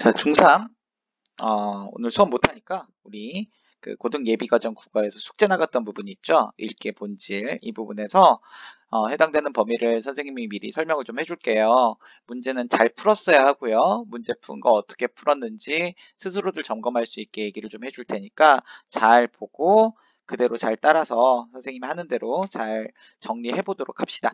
자, 중3 오늘 수업 못하니까 우리 그 고등 예비과정 국어에서 숙제 나갔던 부분이 있죠. 읽기 본질 이 부분에서 해당되는 범위를 선생님이 미리 설명을 좀 해줄게요. 문제는 잘 풀었어야 하고요. 문제 푼 거 어떻게 풀었는지 스스로들 점검할 수 있게 얘기를 좀 해줄 테니까 잘 보고 그대로 잘 따라서 선생님이 하는 대로 잘 정리해 보도록 합시다.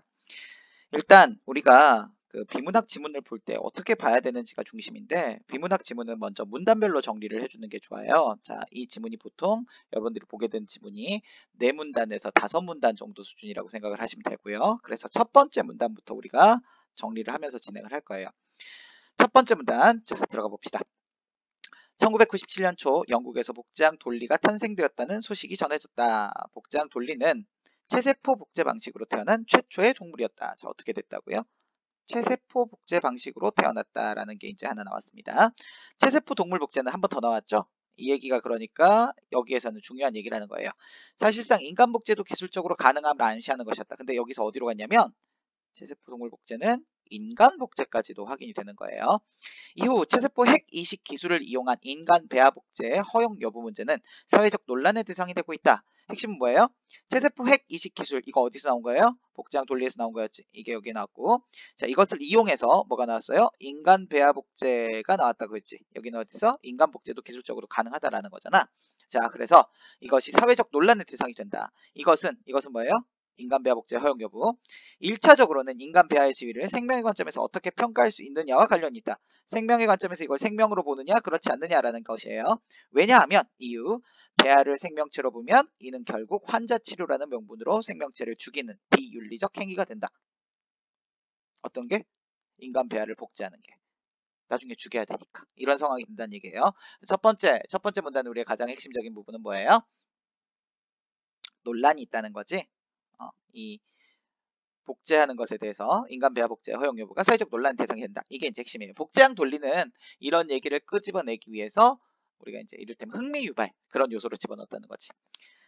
일단 우리가 그 비문학 지문을 볼 때 어떻게 봐야 되는지가 중심인데, 비문학 지문은 먼저 문단별로 정리를 해주는 게 좋아요. 자, 이 지문이 보통 여러분들이 보게 된 지문이 4문단에서 5문단 정도 수준이라고 생각을 하시면 되고요. 그래서 첫 번째 문단부터 우리가 정리를 하면서 진행을 할 거예요. 첫 번째 문단, 자, 들어가 봅시다. 1997년 초 영국에서 복제항 돌리가 탄생되었다는 소식이 전해졌다. 복제항 돌리는 체세포 복제 방식으로 태어난 최초의 동물이었다. 자, 어떻게 됐다고요? 체세포 복제 방식으로 태어났다라는 게 이제 하나 나왔습니다. 체세포 동물 복제는 한 번 더 나왔죠. 이 얘기가 그러니까 여기에서는 중요한 얘기를 하는 거예요. 사실상 인간 복제도 기술적으로 가능함을 암시하는 것이었다. 근데 여기서 어디로 갔냐면 체세포 동물 복제는 인간 복제까지도 확인이 되는 거예요. 이후 체세포 핵 이식 기술을 이용한 인간 배아 복제의 허용 여부 문제는 사회적 논란의 대상이 되고 있다. 핵심은 뭐예요? 체세포 핵 이식 기술, 이거 어디서 나온 거예요? 복제항 돌리에서 나온 거였지. 이게 여기 나왔고, 자, 이것을 이용해서 뭐가 나왔어요? 인간 배아 복제가 나왔다고 했지. 여기는 어디서? 인간 복제도 기술적으로 가능하다라는 거잖아. 자, 그래서 이것이 사회적 논란의 대상이 된다. 이것은 뭐예요? 인간 배아 복제 허용 여부. 1차적으로는 인간 배아의 지위를 생명의 관점에서 어떻게 평가할 수 있느냐와 관련이 있다. 생명의 관점에서 이걸 생명으로 보느냐 그렇지 않느냐라는 것이에요. 왜냐하면 이유, 배아를 생명체로 보면 이는 결국 환자치료라는 명분으로 생명체를 죽이는 비윤리적 행위가 된다. 어떤 게? 인간 배아를 복제하는 게. 나중에 죽여야 되니까. 이런 상황이 된다는 얘기예요. 첫 번째 문단의 우리의 가장 핵심적인 부분은 뭐예요? 논란이 있다는 거지. 이 복제하는 것에 대해서 인간 배아 복제 허용 여부가 사회적 논란의 대상이 된다. 이게 이제 핵심이에요. 복제항 돌리는 이런 얘기를 끄집어내기 위해서 우리가 이제 이를테면 흥미 유발 그런 요소를 집어넣었다는 거지.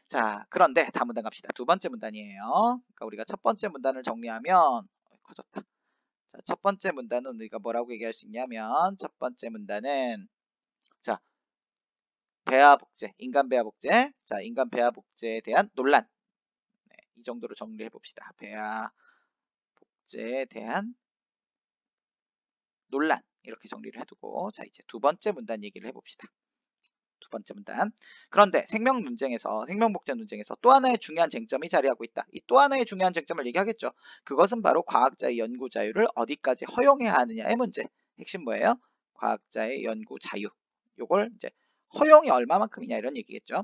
자, 그런데 다음 문단 갑시다. 두 번째 문단이에요. 그러니까 우리가 첫 번째 문단을 정리하면 커졌다. 자, 첫 번째 문단은 우리가 뭐라고 얘기할 수 있냐면 첫 번째 문단은 자, 배아 복제, 인간 배아 복제. 자, 인간 배아 복제에 대한 논란. 네, 이 정도로 정리해 봅시다. 배아 복제에 대한 논란 이렇게 정리를 해두고, 자, 이제 두 번째 문단 얘기를 해봅시다. 두 번째 문단. 그런데 생명 복제 논쟁에서 또 하나의 중요한 쟁점이 자리하고 있다. 이 또 하나의 중요한 쟁점을 얘기하겠죠. 그것은 바로 과학자의 연구 자유를 어디까지 허용해야 하느냐의 문제. 핵심 뭐예요? 과학자의 연구 자유. 요걸 이제 허용이 얼마만큼이냐 이런 얘기겠죠.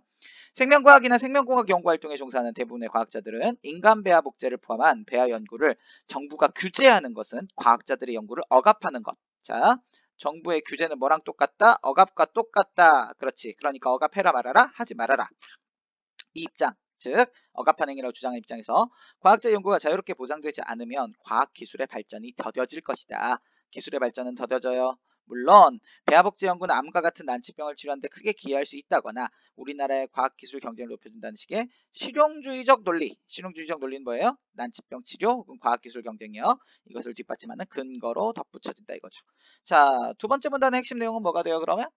생명과학이나 생명공학 연구활동에 종사하는 대부분의 과학자들은 인간 배아 복제를 포함한 배아 연구를 정부가 규제하는 것은 과학자들의 연구를 억압하는 것. 자, 정부의 규제는 뭐랑 똑같다? 억압과 똑같다. 그렇지. 그러니까 억압해라 말아라? 하지 말아라. 이 입장, 즉 억압한 행위라고 주장하는 입장에서 과학자 연구가 자유롭게 보장되지 않으면 과학기술의 발전이 더뎌질 것이다. 기술의 발전은 더뎌져요. 물론 배아복제 연구는 암과 같은 난치병을 치료하는 데 크게 기여할 수 있다거나 우리나라의 과학기술 경쟁을 높여준다는 식의 실용주의적 논리는 뭐예요? 난치병 치료 혹은 과학기술 경쟁력, 이것을 뒷받침하는 근거로 덧붙여진다 이거죠. 자, 두 번째 문단의 핵심 내용은 뭐가 돼요 그러면?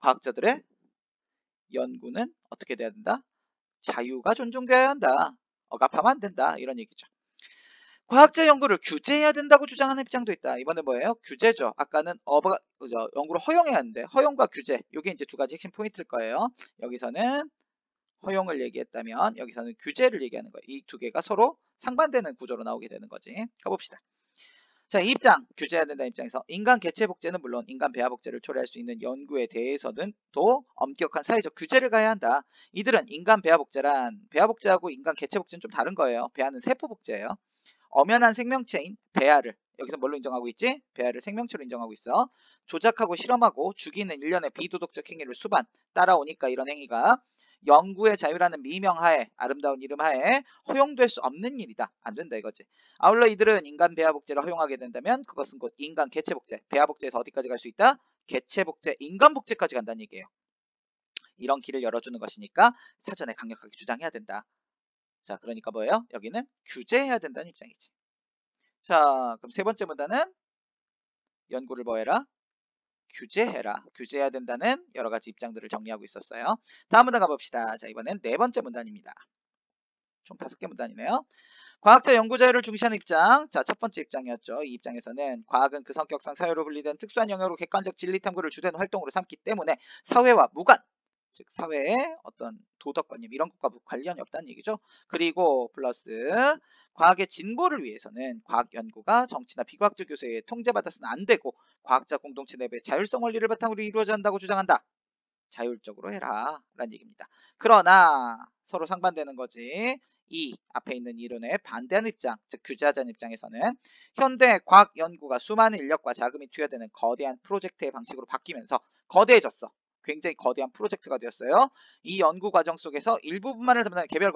과학자들의 연구는 어떻게 돼야 된다? 자유가 존중되어야 한다. 억압하면 안 된다. 이런 얘기죠. 과학자 연구를 규제해야 된다고 주장하는 입장도 있다. 이번에 뭐예요? 규제죠. 아까는 연구를 허용해야 하는데 허용과 규제. 이게 이제 두 가지 핵심 포인트일 거예요. 여기서는 허용을 얘기했다면 여기서는 규제를 얘기하는 거예요. 이 두 개가 서로 상반되는 구조로 나오게 되는 거지. 가봅시다. 자, 이 입장, 규제해야 된다는 입장에서 인간 개체 복제는 물론 인간 배아 복제를 초래할 수 있는 연구에 대해서는 또 엄격한 사회적 규제를 가야 한다. 이들은 인간 배아 복제하고 인간 개체 복제는 좀 다른 거예요. 배아는 세포 복제예요. 엄연한 생명체인 배아를 여기서 뭘로 인정하고 있지? 배아를 생명체로 인정하고 있어. 조작하고 실험하고 죽이는 일련의 비도덕적 행위를 수반 따라오니까 이런 행위가 연구의 자유라는 미명하에, 아름다운 이름하에 허용될 수 없는 일이다. 안 된다 이거지. 아울러 이들은 인간 배아 복제를 허용하게 된다면 그것은 곧 인간 개체 복제, 배아 복제에서 어디까지 갈 수 있다? 개체 복제, 인간 복제까지 간다는 얘기예요. 이런 길을 열어주는 것이니까 사전에 강력하게 주장해야 된다. 자, 그러니까 뭐예요? 여기는 규제해야 된다는 입장이지. 자, 그럼 세 번째 문단은 연구를 뭐 해라? 규제해라. 규제해야 된다는 여러 가지 입장들을 정리하고 있었어요. 다음 문단 가봅시다. 자, 이번엔 네 번째 문단입니다. 총 5개 문단이네요. 과학자 연구 자유를 중시하는 입장. 자, 첫 번째 입장이었죠. 이 입장에서는 과학은 그 성격상 사회로 분리된 특수한 영역으로 객관적 진리 탐구를 주된 활동으로 삼기 때문에 사회와 무관, 즉 사회의 어떤 도덕관념 이런 것과 관련이 없다는 얘기죠. 그리고 플러스 과학의 진보를 위해서는 과학 연구가 정치나 비과학적 요소에 통제받아서는 안 되고 과학자 공동체 내부의 자율성 원리를 바탕으로 이루어져야 한다고 주장한다. 자율적으로 해라 라는 얘기입니다. 그러나 서로 상반되는 거지. 이 앞에 있는 이론에 반대하는 입장, 즉 규제하자는 입장에서는 현대 과학 연구가 수많은 인력과 자금이 투여되는 거대한 프로젝트의 방식으로 바뀌면서 거대해졌어. 굉장히 거대한 프로젝트가 되었어요. 이 연구 과정 속에서 일부분만을 담당하는 개별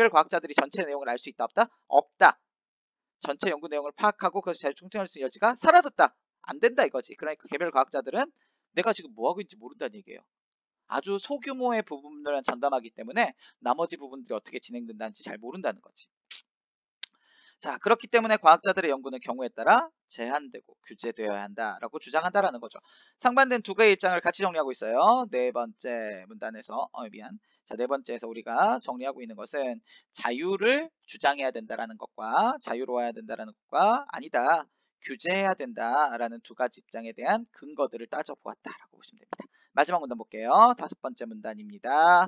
과학자들이 전체 내용을 알 수 있다 없다? 없다. 전체 연구 내용을 파악하고 그것을 잘 총통할 수 있는 여지가 사라졌다. 안 된다 이거지. 그러니까 개별 과학자들은 내가 지금 뭐 하고 있는지 모른다는 얘기예요. 아주 소규모의 부분들만 전담하기 때문에 나머지 부분들이 어떻게 진행된다는지 잘 모른다는 거지. 자, 그렇기 때문에 과학자들의 연구는 경우에 따라 제한되고 규제되어야 한다라고 주장한다라는 거죠. 상반된 두 개의 입장을 같이 정리하고 있어요. 네 번째 문단에서 자, 네 번째에서 우리가 정리하고 있는 것은 자유를 주장해야 된다라는 것과 자유로워야 된다라는 것과 아니다. 규제해야 된다라는 두 가지 입장에 대한 근거들을 따져보았다라고 보시면 됩니다. 마지막 문단 볼게요. 5번째 문단입니다.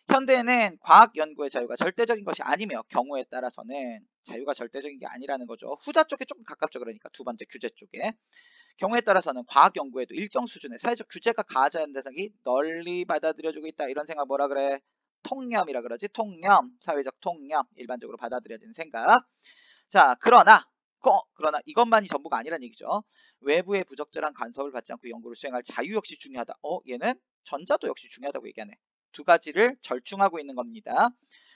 현대에는 과학 연구의 자유가 절대적인 것이 아니며 경우에 따라서는 자유가 절대적인 게 아니라는 거죠. 후자 쪽에 조금 가깝죠. 그러니까 두 번째 규제 쪽에. 경우에 따라서는 과학 연구에도 일정 수준의 사회적 규제가 가해져야 한다는 생각이 널리 받아들여지고 있다. 이런 생각 뭐라 그래? 통념이라 그러지. 통념, 사회적 통념, 일반적으로 받아들여지는 생각. 자, 그러나 이것만이 전부가 아니란 얘기죠. 외부의 부적절한 간섭을 받지 않고 연구를 수행할 자유 역시 중요하다. 얘는 전자도 역시 중요하다고 얘기하네. 두 가지를 절충하고 있는 겁니다.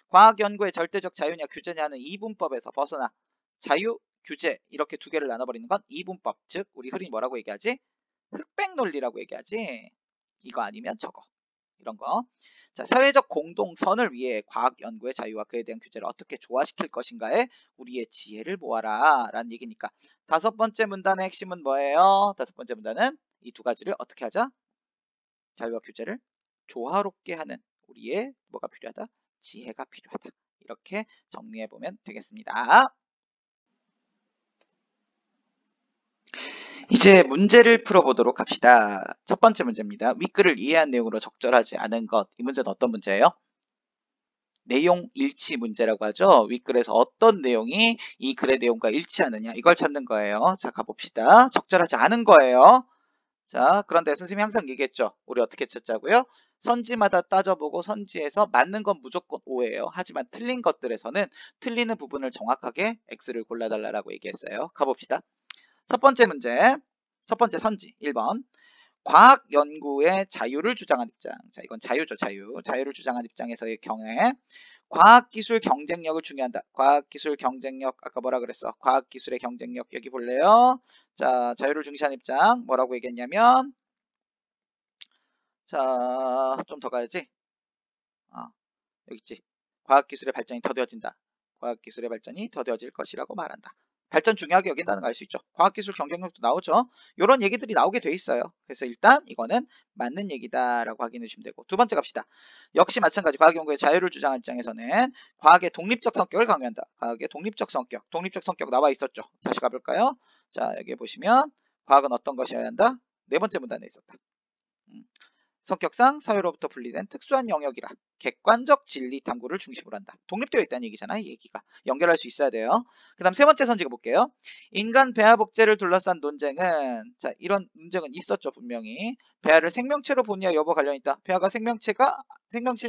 과학 연구의 절대적 자유냐 규제냐는 이분법에서 벗어나 자유, 규제 이렇게 두 개를 나눠버리는 건 이분법, 즉 우리 흔히 뭐라고 얘기하지? 흑백 논리라고 얘기하지. 이거 아니면 저거. 이런 거. 자, 사회적 공동선을 위해 과학 연구의 자유와 그에 대한 규제를 어떻게 조화시킬 것인가에 우리의 지혜를 모아라 라는 얘기니까 5번째 문단의 핵심은 뭐예요? 5번째 문단은 이 두 가지를 어떻게 하자? 자유와 규제를 조화롭게 하는 우리의 뭐가 필요하다? 지혜가 필요하다. 이렇게 정리해 보면 되겠습니다. 이제 문제를 풀어보도록 합시다. 첫 번째 문제입니다. 윗글을 이해한 내용으로 적절하지 않은 것. 이 문제는 어떤 문제예요? 내용 일치 문제라고 하죠. 윗글에서 어떤 내용이 이 글의 내용과 일치하느냐 이걸 찾는 거예요. 자, 가봅시다. 적절하지 않은 거예요. 자, 그런데 선생님이 항상 얘기했죠. 우리 어떻게 찾자고요? 선지마다 따져보고 선지에서 맞는 건 무조건 O예요. 하지만 틀린 것들에서는 틀리는 부분을 정확하게 X를 골라달라고 얘기했어요. 가봅시다. 첫 번째 문제, 첫 번째 선지 1번. 과학 연구의 자유를 주장한 입장. 자, 이건 자유죠, 자유. 자유를 주장한 입장에서의 경우에 과학기술 경쟁력을 중요한다. 과학기술 경쟁력, 아까 뭐라 그랬어? 과학기술의 경쟁력, 여기 볼래요? 자, 자유를 중시하는 입장, 뭐라고 얘기했냐면, 자, 좀 더 가야지. 여기 있지. 과학기술의 발전이 더뎌진다. 과학기술의 발전이 더뎌질 것이라고 말한다. 발전 중요하게 여긴다는 거 알 수 있죠. 과학기술 경쟁력도 나오죠. 이런 얘기들이 나오게 돼 있어요. 그래서 일단 이거는 맞는 얘기다라고 확인해 주시면 되고, 두 번째 갑시다. 역시 마찬가지 과학연구의 자유를 주장한 입장에서는 과학의 독립적 성격을 강요한다. 과학의 독립적 성격 나와 있었죠. 다시 가볼까요? 자, 여기 보시면 과학은 어떤 것이어야 한다? 네 번째 문단에 있었다. 성격상 사회로부터 분리된 특수한 영역이라 객관적 진리 탐구를 중심으로 한다. 독립되어 있다는 얘기잖아. 이 얘기가 연결할 수 있어야 돼요. 그 다음 세 번째 선지가 볼게요. 인간 배아 복제를 둘러싼 논쟁은, 자, 이런 논쟁은 있었죠. 분명히 배아를 생명체로 보느냐 여부 관련 있다. 배아가 생명체가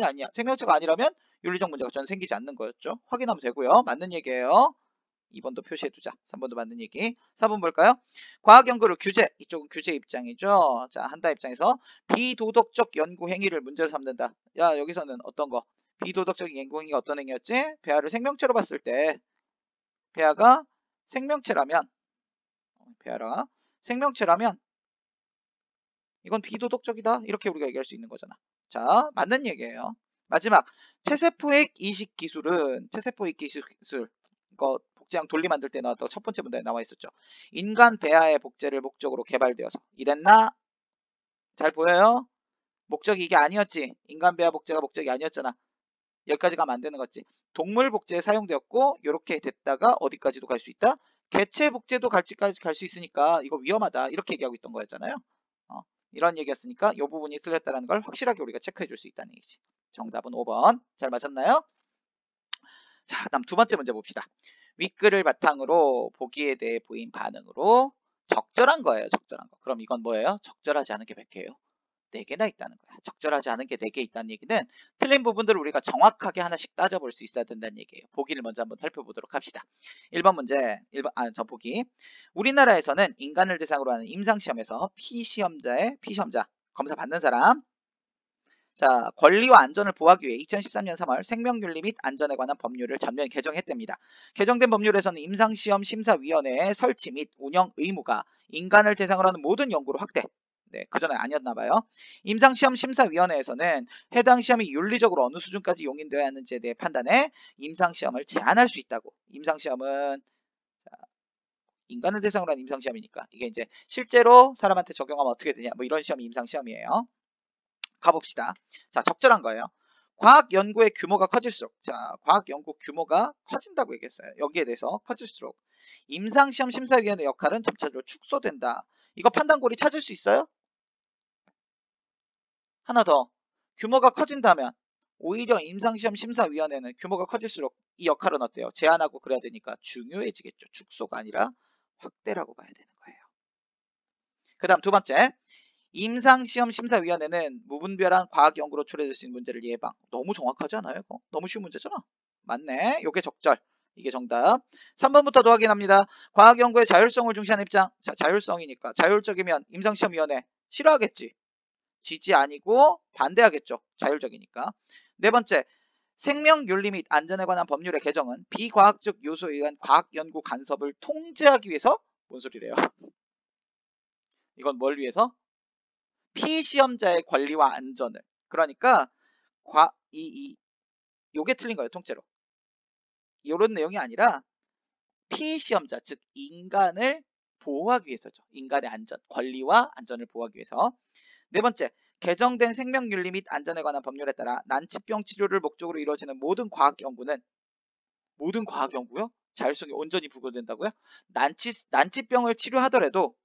아니야. 생명체가 아니라면 윤리적 문제가 전 생기지 않는 거였죠. 확인하면 되고요. 맞는 얘기예요. 2번도 표시해두자. 3번도 맞는 얘기. 4번 볼까요? 과학 연구를 규제, 이쪽은 규제 입장이죠. 자, 한다 입장에서 비도덕적 연구 행위를 문제로 삼는다. 야, 여기서는 어떤 거? 비도덕적인 연구 행위가 어떤 행위였지? 배아를 생명체로 봤을 때 배아가 생명체라면 이건 비도덕적이다. 이렇게 우리가 얘기할 수 있는 거잖아. 자, 맞는 얘기예요. 마지막, 체세포액 이식 기술은 체세포액 이식 기술, 이거 복제형 돌리 만들 때 나왔던 첫 번째 문제에 나와 있었죠. 인간 배아의 복제를 목적으로 개발되어서 이랬나? 잘 보여요? 목적이 이게 아니었지. 인간 배아 복제가 목적이 아니었잖아. 여기까지 가면 안 되는 거지. 동물 복제에 사용되었고 이렇게 됐다가 어디까지도 갈 수 있다? 개체 복제도 갈지까지 갈 수 있으니까 이거 위험하다. 이렇게 얘기하고 있던 거였잖아요. 이런 얘기였으니까 이 부분이 틀렸다는 걸 확실하게 우리가 체크해 줄 수 있다는 얘기지. 정답은 5번. 잘 맞았나요? 자, 다음 두 번째 문제 봅시다. 윗글을 바탕으로 보기에 대해 보인 반응으로 적절한 거예요. 적절한 거. 그럼 이건 뭐예요? 적절하지 않은 게 몇 개예요? 4개나 있다는 거야. 적절하지 않은 게 4개 있다는 얘기는 틀린 부분들을 우리가 정확하게 하나씩 따져볼 수 있어야 된다는 얘기예요. 보기를 먼저 한번 살펴보도록 합시다. 1번 문제, 저 보기. 우리나라에서는 인간을 대상으로 하는 임상시험에서 피시험자, 검사 받는 사람, 자, 권리와 안전을 보호하기 위해 2013년 3월 생명윤리 및 안전에 관한 법률을 전면 개정했답니다. 개정된 법률에서는 임상시험 심사위원회의 설치 및 운영 의무가 인간을 대상으로 하는 모든 연구로 확대. 네, 그전에 아니었나 봐요. 임상시험 심사위원회에서는 해당 시험이 윤리적으로 어느 수준까지 용인되어야 하는지에 대해 판단해 임상시험을 제한할 수 있다고. 임상시험은 인간을 대상으로 하는 임상시험이니까 이게 이제 실제로 사람한테 적용하면 어떻게 되냐 뭐 이런 시험이 임상시험이에요. 가봅시다. 자, 적절한 거예요. 과학 연구의 규모가 커질수록, 자, 과학 연구 규모가 커진다고 얘기했어요. 여기에 대해서 커질수록 임상시험 심사위원회 역할은 점차적으로 축소된다. 이거 판단고리 찾을 수 있어요? 하나 더. 규모가 커진다면 오히려 임상시험 심사위원회는 규모가 커질수록 이 역할은 어때요? 제한하고 그래야 되니까 중요해지겠죠. 축소가 아니라 확대라고 봐야 되는 거예요. 그 다음 두 번째. 임상시험 심사위원회는 무분별한 과학 연구로 초래될 수 있는 문제를 예방. 너무 정확하지 않아요? 이거? 너무 쉬운 문제잖아. 맞네. 요게 적절. 이게 정답. 3번부터도 확인합니다. 과학 연구의 자율성을 중시하는 입장. 자, 자율성이니까. 자율적이면 임상시험위원회 싫어하겠지. 지지 아니고 반대하겠죠. 자율적이니까. 네 번째. 생명윤리 및 안전에 관한 법률의 개정은 비과학적 요소에 의한 과학 연구 간섭을 통제하기 위해서 뭔 소리래요? 이건 뭘 위해서? 피시험자의 권리와 안전을. 그러니까 요게 틀린 거예요. 통째로. 이런 내용이 아니라 피시험자 즉 인간을 보호하기 위해서죠. 인간의 안전, 권리와 안전을 보호하기 위해서. 네 번째, 개정된 생명윤리 및 안전에 관한 법률에 따라 난치병 치료를 목적으로 이루어지는 모든 과학 연구는 모든 과학 연구요? 자율성이 온전히 부과된다고요? 난치병을 치료하더라도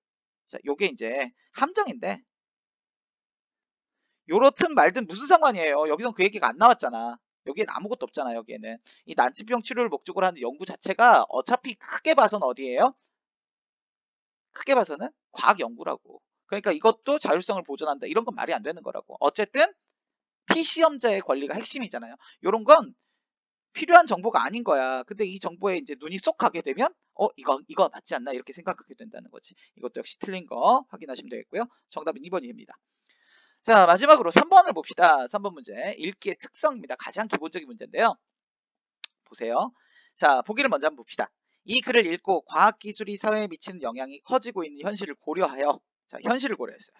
자, 요게 이제 함정인데 요렇든 말든 무슨 상관이에요. 여기선 그 얘기가 안 나왔잖아. 여기엔 아무것도 없잖아. 여기에는 이 난치병 치료를 목적으로 하는 연구 자체가 어차피 크게 봐서는 어디예요? 크게 봐서는 과학 연구라고. 그러니까 이것도 자율성을 보존한다. 이런 건 말이 안 되는 거라고. 어쨌든 피시험자의 권리가 핵심이잖아요. 요런 건 필요한 정보가 아닌 거야. 근데 이 정보에 이제 눈이 쏙 가게 되면 이거 맞지 않나 이렇게 생각하게 된다는 거지. 이것도 역시 틀린 거 확인하시면 되겠고요. 정답은 2번이 됩니다. 자, 마지막으로 3번을 봅시다. 3번 문제. 읽기의 특성입니다. 가장 기본적인 문제인데요. 보세요. 자, 보기를 먼저 한번 봅시다. 이 글을 읽고 과학기술이 사회에 미치는 영향이 커지고 있는 현실을 고려하여, 자, 현실을 고려했어요.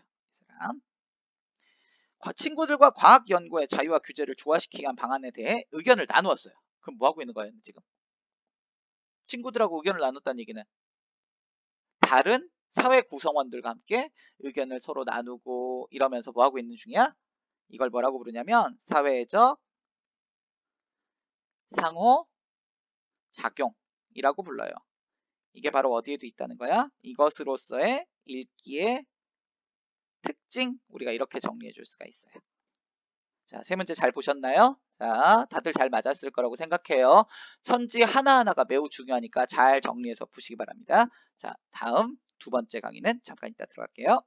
친구들과 과학 연구의 자유와 규제를 조화시키기 위한 방안에 대해 의견을 나누었어요. 그럼 뭐 하고 있는 거예요, 지금? 친구들하고 의견을 나눴다는 얘기는 다른 사회 구성원들과 함께 의견을 서로 나누고 이러면서 뭐 하고 있는 중이야? 이걸 뭐라고 부르냐면 사회적 상호작용이라고 불러요. 이게 바로 어디에도 있다는 거야? 이것으로서의 읽기의 특징, 우리가 이렇게 정리해 줄 수가 있어요. 자, 세 문제 잘 보셨나요? 자, 다들 잘 맞았을 거라고 생각해요. 천지 하나하나가 매우 중요하니까 잘 정리해서 푸시기 바랍니다. 자, 다음 두 번째 강의는 잠깐 이따 들어갈게요.